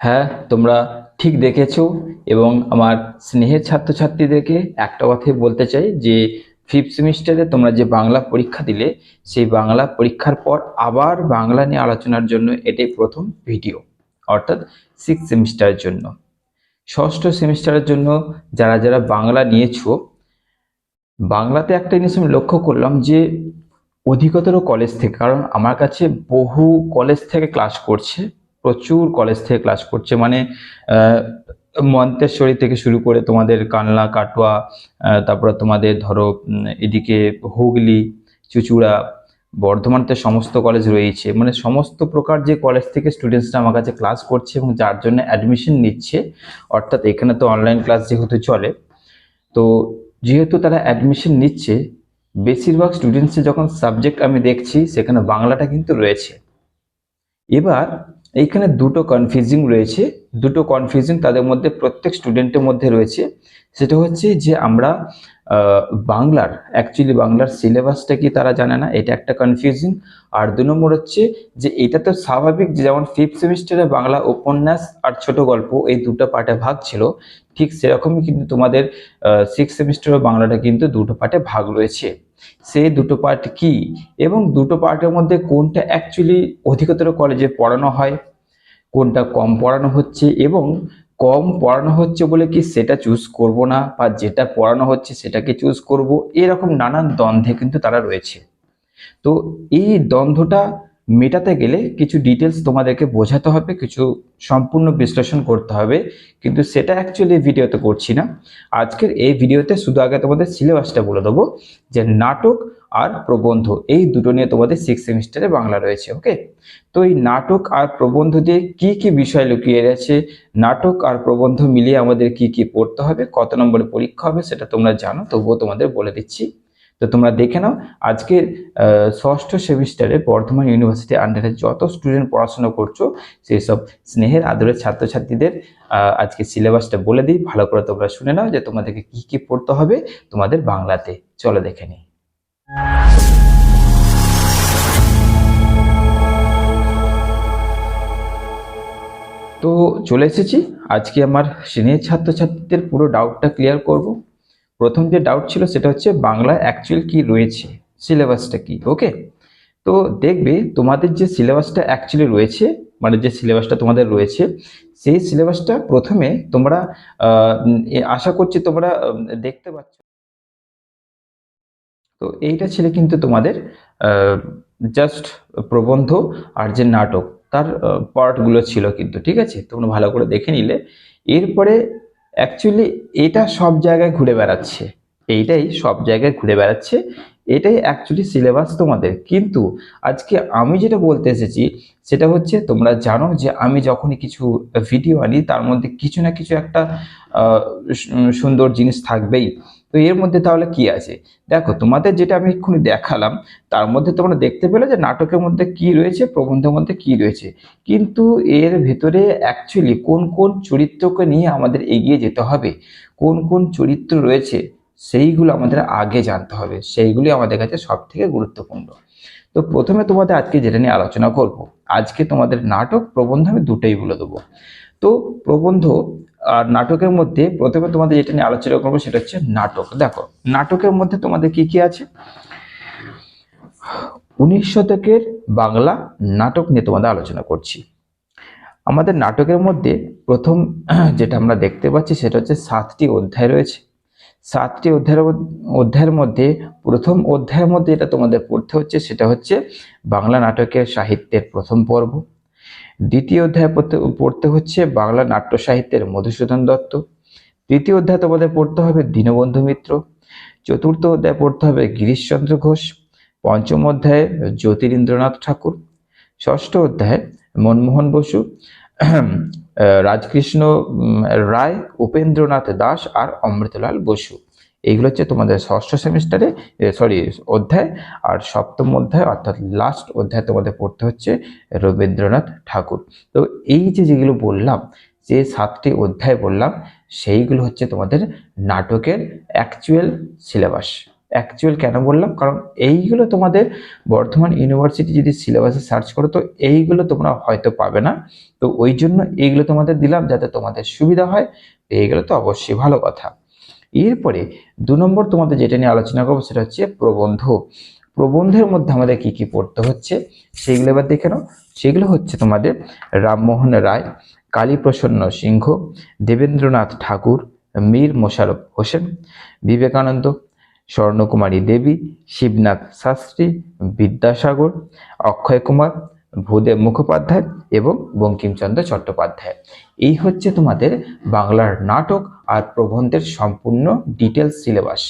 হ্যাঁ, তোমরা ঠিক দেখেছো। এবং আমার স্নেহের ছাত্রছাত্রীদেরকে একটা কথাই বলতে চাই যে ফিফথ সেমিস্টারে তোমরা যে বাংলা পরীক্ষা দিলে, সেই বাংলা পরীক্ষার পর আবার বাংলা নিয়ে আলোচনার জন্য এটাই প্রথম ভিডিও, অর্থাৎ সিক্স সেমিস্টারের জন্য। ষষ্ঠ সেমিস্টারের জন্য যারা যারা বাংলা নিয়েছো, বাংলাতে একটা জিনিস আমি লক্ষ্য করলাম যে অধিকতর কলেজ থেকে, কারণ আমার কাছে বহু কলেজ থেকে ক্লাস করছে, প্রচুর কলেজ থেকে ক্লাস করছে, মানে আহ, মন্তেশ্বরী থেকে শুরু করে তোমাদের কানলা কাটোয়া, তারপরে তোমাদের ধরো এদিকে হুগলি, চুঁচুড়া, বর্ধমানতে সমস্ত কলেজ রয়েছে, মানে সমস্ত প্রকার যে কলেজ থেকে স্টুডেন্টসরা আমার কাছে ক্লাস করছে এবং যার জন্য অ্যাডমিশন নিচ্ছে। অর্থাৎ এখানে তো অনলাইন ক্লাস যেহেতু চলে, তো যেহেতু তারা অ্যাডমিশন নিচ্ছে, বেশিরভাগ স্টুডেন্টসের যখন সাবজেক্ট আমি দেখছি সেখানে বাংলাটা কিন্তু রয়েছে। এবার এইখানে দুটো কনফিউজিং রয়েছে, দুটো কনফিউজিং তাদের মধ্যে প্রত্যেক স্টুডেন্টের মধ্যে রয়েছে। সেটা হচ্ছে যে আমরা বাংলার অ্যাকচুয়ালি বাংলার সিলেবাসটা কি তারা জানে না, এটা একটা কনফিউজিং। আর 2 নম্বর হচ্ছে যে এটা তো স্বাভাবিক যে যেমন ফিফথ সেমিস্টারে বাংলা উপন্যাস আর ছোট গল্প এই দুটো পার্টে ভাগ ছিল, ঠিক সেরকমই কিন্তু তোমাদের সিক্স সেমিস্টারে বাংলাটা কিন্তু দুটো পার্টে ভাগ রয়েছে। সেই দুটো পার্ট কি এবং দুটো পার্টের মধ্যে কোনটা অ্যাকচুয়ালি অধিকতর কলেজে পড়ানো হয়, কোনটা কম পড়ানো হচ্ছে, এবং কম পড়ানো হচ্ছে বলে কি সেটা চুজ করব না, বা যেটা পড়ানো হচ্ছে সেটাকে চুজ করব, এরকম নানান দ্বন্দ্বে কিন্তু তারা রয়েছে। তো এই দ্বন্দ্বটা মেটাতে গেলে কিছু ডিটেলস তোমাদেরকে বোঝাতে হবে, কিছু সম্পূর্ণ বিশ্লেষণ করতে হবে, কিন্তু সেটা অ্যাকচুয়ালি ভিডিওতে করছি না। আজকের এই ভিডিওতে শুধু আগে তোমাদের সিলেবাসটা বলে দেবো যে নাটক আর প্রবন্ধ এই দুটো নিয়ে তোমাদের সিক্স সেমিস্টারে বাংলা রয়েছে। ওকে, তো এই নাটক আর প্রবন্ধ দিয়ে কি কি বিষয় লুকিয়ে আছে, নাটক আর প্রবন্ধ মিলিয়ে আমাদের কি কি পড়তে হবে, কত নম্বরে পরীক্ষা হবে সেটা তোমরা জানো, তবুও তোমাদের বলে দিচ্ছি। তো তোমরা দেখে নাও আজকের ষষ্ঠ সেমিস্টারে বর্ধমান ইউনিভার্সিটি আন্ডারে যত স্টুডেন্ট পড়াশোনা করছো সেই সব স্নেহের আদরের ছাত্রছাত্রীদের আজকে সিলেবাসটা বলে দিই, ভালো করে তোমরা শুনে নাও যে তোমাদেরকে কি কি পড়তে হবে তোমাদের বাংলাতে। চলো দেখে নিই। তো চলে এসেছি, আজকে আমার সিনিয়র ছাত্রছাত্রীদের পুরো ডাউটটা ক্লিয়ার করব। প্রথম যে ডাউট ছিল সেটা হচ্ছে বাংলায় অ্যাকচুয়াল কি রয়েছে, সিলেবাসটা কি। ওকে, তো দেখবে তোমাদের যে সিলেবাসটা অ্যাকচুয়ালি রয়েছে, মানে যে সিলেবাসটা তোমাদের রয়েছে, সেই সিলেবাসটা প্রথমে তোমরা আশা করছি তোমরা দেখতে পাচ্ছ। তো এইটা ছিল কিন্তু তোমাদের জাস্ট প্রবন্ধ আর যে নাটক তার পার্টগুলো ছিল কিন্তু, ঠিক আছে, তোমরা ভালো করে দেখে নিলে। এরপরে অ্যাকচুয়ালি এটা সব জায়গায় ঘুরে বেড়াচ্ছে, এইটাই সব জায়গায় ঘুরে বেড়াচ্ছে, এটাই অ্যাকচুয়ালি সিলেবাস তোমাদের। কিন্তু আজকে আমি যেটা বলতে এসেছি সেটা হচ্ছে তোমরা জানো যে আমি যখনই কিছু ভিডিও আনি তার মধ্যে কিছু না কিছু একটা সুন্দর জিনিস থাকবেই। তো এর মধ্যে তাহলে কি আছে, দেখো তোমাদের যেটা আমি এক্ষুনি দেখালাম তার মধ্যে তোমরা দেখতে পেলে যে নাটকের মধ্যে কি রয়েছে, প্রবন্ধের মধ্যে কি রয়েছে, কিন্তু এর ভেতরে অ্যাকচুয়ালি কোন কোন চরিত্রকে নিয়ে আমাদের এগিয়ে যেতে হবে, কোন কোন চরিত্র রয়েছে সেইগুলো আমাদের আগে জানতে হবে, সেইগুলি আমাদের কাছে সব থেকে গুরুত্বপূর্ণ। তো প্রথমে তোমাদের আজকে যেটা নিয়ে আলোচনা করব, আজকে তোমাদের নাটক প্রবন্ধ আমি দুটোই বলে দেবো। তো প্রবন্ধ আর নাটকের মধ্যে প্রথমে তোমাদের যেটা নিয়ে আলোচনা করবো সেটা হচ্ছে নাটক। দেখো নাটকের মধ্যে তোমাদের কি কি আছে, 19 শতকের বাংলা নাটক নিয়ে তোমাদের আলোচনা করছি। আমাদের নাটকের মধ্যে প্রথম যেটা আমরা দেখতে পাচ্ছি সেটা হচ্ছে 7টি অধ্যায় রয়েছে। 7টি অধ্যায়ের মধ্যে প্রথম অধ্যায়ের মধ্যে এটা তোমাদের পড়তে হচ্ছে সেটা হচ্ছে বাংলা নাটকের সাহিত্যের প্রথম পর্ব। দ্বিতীয় অধ্যায় পড়তে হচ্ছে বাংলা নাট্য সাহিত্যের মধুসূদন দত্ত। তৃতীয় অধ্যায় তোমাদের পড়তে হবে দীনবন্ধু মিত্র। চতুর্থ অধ্যায় পড়তে হবে গিরিশচন্দ্র ঘোষ। পঞ্চম অধ্যায়ে জ্যোতিরিন্দ্রনাথ ঠাকুর। ষষ্ঠ অধ্যায় মনমোহন বসু, রাজকৃষ্ণ রায়, উপেন্দ্রনাথ দাস আর অমৃতলাল বসু। এইগুলো হচ্ছে তোমাদের ষষ্ঠ সেমিস্টারে অধ্যায়। আর সপ্তম অধ্যায় অর্থাৎ লাস্ট অধ্যায় তোমাদের পড়তে হচ্ছে রবীন্দ্রনাথ ঠাকুর। তো এই যেগুলো বললাম, যে 7টি অধ্যায় বললাম, সেইগুলো হচ্ছে তোমাদের নাটকের অ্যাকচুয়াল সিলেবাস। অ্যাকচুয়াল কেন বললাম, কারণ এইগুলো তোমাদের বর্ধমান ইউনিভার্সিটি যদি সিলেবাসে সার্চ করো তো এইগুলো তোমরা হয়তো পাবে না। তো ওই জন্য এইগুলো তোমাদের দিলাম যাতে তোমাদের সুবিধা হয়। এইগুলো তো অবশ্যই ভালো কথা। এরপরে 2 নম্বর তোমাদের যেটা নিয়ে আলোচনা করবো সেটা হচ্ছে প্রবন্ধ। প্রবন্ধের মধ্যে আমাদের কি কি পড়তে হচ্ছে সেগুলো এবার দেখে নাও। সেগুলো হচ্ছে তোমাদের রামমোহন রায়, কালীপ্রসন্ন সিংহ, দেবেন্দ্রনাথ ঠাকুর, মীর মোশাররফ হোসেন, বিবেকানন্দ, স্বর্ণকুমারী দেবী, শিবনাথ শাস্ত্রী, বিদ্যাসাগর, অক্ষয় কুমার, ভূদেব মুখোপাধ্যায় এবং বঙ্কিমচন্দ্র চট্টোপাধ্যায়। এই হচ্ছে তোমাদের বাংলার নাটক আর প্রবন্ধের সম্পূর্ণ ডিটেলস সিলেবাস।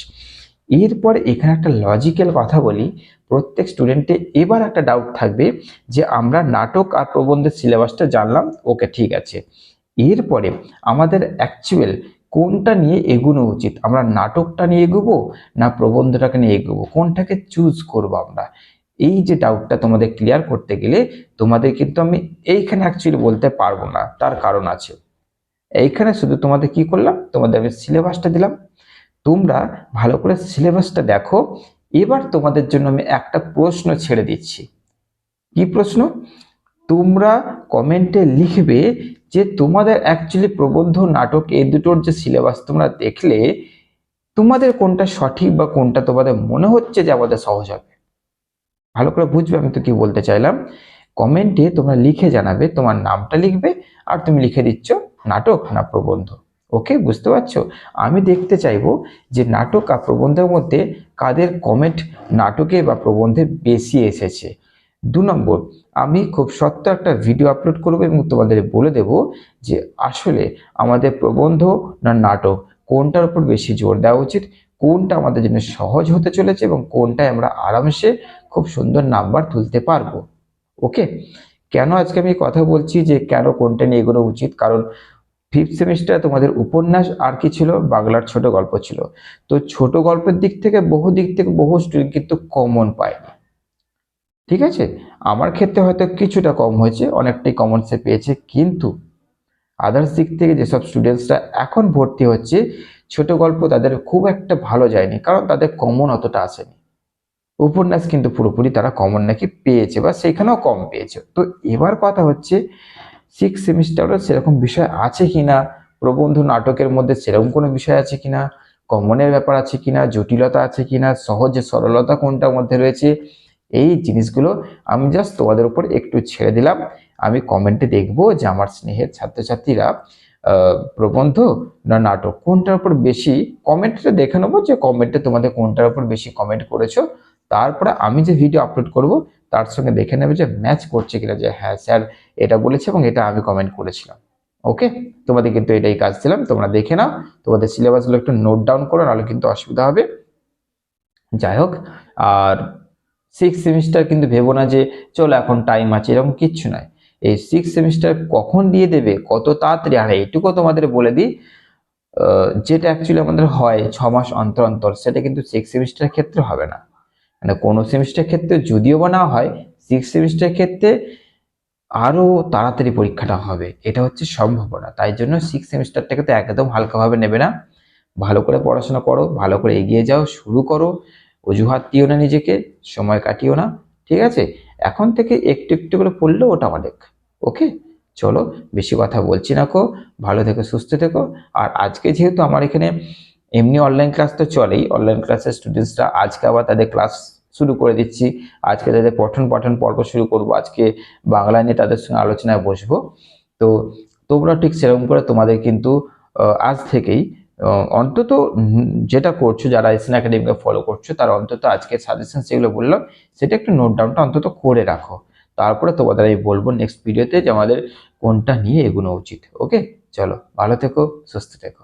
এরপর এখানে একটা লজিক্যাল কথা বলি, প্রত্যেক স্টুডেন্টে এবার একটা ডাউট থাকবে যে আমরা নাটক আর প্রবন্ধের সিলেবাসটা জানলাম, ওকে ঠিক আছে, এরপরে আমাদের অ্যাকচুয়াল কোনটা নিয়ে এগোনো উচিত, আমরা নাটকটা নিয়ে এগোবো না প্রবন্ধটাকে নিয়ে এগোবো, কোনটাকে চুজ করবো আমরা, এই যে ডাউটটা তোমাদের ক্লিয়ার করতে গেলে তোমাদের কিন্তু আমি এইখানে অ্যাকচুয়ালি বলতে পারবো না, তার কারণ আছে। এইখানে শুধু তোমাদের কি করলাম, তোমাদের আমি সিলেবাসটা দিলাম, তোমরা ভালো করে সিলেবাসটা দেখো। এবার তোমাদের জন্য আমি একটা প্রশ্ন ছেড়ে দিচ্ছি। কি প্রশ্ন? তোমরা কমেন্টে লিখবে যে তোমাদের অ্যাকচুয়ালি প্রবন্ধ নাটক এই দুটোর যে সিলেবাস তোমরা দেখলে তোমাদের কোনটা সঠিক বা কোনটা তোমাদের মনে হচ্ছে যে আমাদের সহজ হবে। ভালো করে বুঝবে আমি তো কি বলতে চাইলাম। কমেন্টে তোমরা লিখে জানাবে, তোমার নামটা লিখবে আর তুমি লিখে দিচ্ছ নাটক না প্রবন্ধ। ওকে, বুঝতে পারছো? আমি দেখতে চাইবো যে নাটক আর প্রবন্ধের মধ্যে কাদের কমেন্ট নাটকে বা প্রবন্ধে বেশি এসেছে। 2 নম্বর, আমি খুব সত্য একটা ভিডিও আপলোড করবো এবং তোমাদের বলে দেব যে আসলে আমাদের প্রবন্ধ না নাটক কোনটার উপর বেশি জোর দেওয়া উচিত, কোনটা আমাদের জন্য সহজ হতে চলেছে এবং কোনটায় আমরা আরামসে খুব সুন্দর নাম্বার তুলতে পারবো। ওকে, কেন আজকে আমি কথা বলছি যে কেন কোনটা নিয়ে এগোনো উচিত, কারণ 5th সেমিস্টারে তোমাদের উপন্যাস আর কি ছিল, বাংলার ছোট গল্প ছিল। তো ছোট গল্পের দিক থেকে বহু স্টুডেন্ট কিন্তু কমন পায়নি। ঠিক আছে, আমার ক্ষেত্রে হয়তো কিছুটা কম হয়েছে, অনেকটাই কমন সে পেয়েছে, কিন্তু আদার্স দিক থেকে যেসব স্টুডেন্টসরা এখন ভর্তি হচ্ছে ছোট গল্প তাদের খুব একটা ভালো যায়নি, কারণ তাদের কমন অতটা আসেনি। উপন্যাস কিন্তু পুরোপুরি তারা কমন নাকি পেয়েছে বা সেখানেও কম পেয়েছে। তো এবার কথা হচ্ছে 6th সেমিস্টারও সেরকম বিষয় আছে কিনা, প্রবন্ধ নাটকের মধ্যে সেরকম কোনো বিষয় আছে কিনা, কমনের ব্যাপার আছে কিনা, জটিলতা আছে কিনা, সহজ সরলতা কোনটার মধ্যে রয়েছে, এই জিনিসগুলো আমি জাস্ট তোমাদের উপর একটু ছেড়ে দিলাম। আমি কমেন্টে দেখবো যে আমার স্নেহের ছাত্রছাত্রীরা প্রবন্ধ না নাটক কোনটার উপর বেশি, কমেন্টটা দেখে নেবো যে কমেন্টে তোমাদের কোনটার উপর বেশি কমেন্ট করেছো। তারপরে আমি যে ভিডিও আপলোড করব তার সঙ্গে দেখে নেবে যে ম্যাচ করছে কিনা, যে হ্যাঁ স্যার এটা বলেছে এবং এটা আমি কমেন্ট করেছিলাম। ওকে, তোমাদের কিন্তু এটাই কাজ দিলাম, তোমরা দেখে নাও, তোমাদের সিলেবাসগুলো একটু নোট ডাউন করো, নাহলে কিন্তু অসুবিধা হবে। যাই হোক, আর 6th সেমিস্টার কিন্তু ভেবো না যে চলো এখন টাইম আছে, এরকম কিচ্ছু নয়। এই 6th সেমিস্টার কখন দিয়ে দেবে, কত তাড়াতাড়ি, আর এইটুকু তোমাদের বলে দিই, যেটা অ্যাকচুয়ালি আমাদের হয় 6 মাস অন্তর অন্তর, সেটা কিন্তু 6th সেমিস্টারের ক্ষেত্রে হবে না। মানে কোনো সেমিস্টার ক্ষেত্রে যদিও বা না হয়, 6th সেমিস্টার ক্ষেত্রে আরো তাড়াতাড়ি পরীক্ষাটা হবে, এটা হচ্ছে সম্ভাবনা। তাই জন্য 6th সেমিস্টারটাকে তো একদম হালকাভাবে নেবে না, ভালো করে পড়াশোনা করো, ভালো করে এগিয়ে যাও, শুরু করো, অজুহাত দিও না নিজেকে, সময় কাটিও না। ঠিক আছে, এখন থেকে একটু একটু করে পড়লেও ওটা অনেক। ওকে, চলো বেশি কথা বলছি না কো, ভালো থেকো, সুস্থ থেকো। আর আজকে যেহেতু আমার এখানে এমনি অনলাইন ক্লাস তো চলেই, অনলাইন ক্লাসের স্টুডেন্টসরা আজকে আবার তাদের ক্লাস শুরু করে দিচ্ছি, আজকে তাদের পঠন পাঠন পর্ব শুরু করব, আজকে বাংলা নিয়ে তাদের সঙ্গে আলোচনায় বসবো। তো তোমরা ঠিক সেরকম করে তোমাদের কিন্তু আজ থেকেই অন্তত যেটা করছো, যারা এসএন একাডেমিকে ফলো করছো, তারা অন্তত আজকে সাজেশন যেগুলো বললাম সেটা একটু নোট ডাউনটা অন্তত করে রাখো। তারপরে তোমাদের আমি বলবো নেক্সট ভিডিওতে যে আমাদের কোনটা নিয়ে এগোনো উচিত। ওকে, চলো ভালো থেকো, সুস্থ থেকো।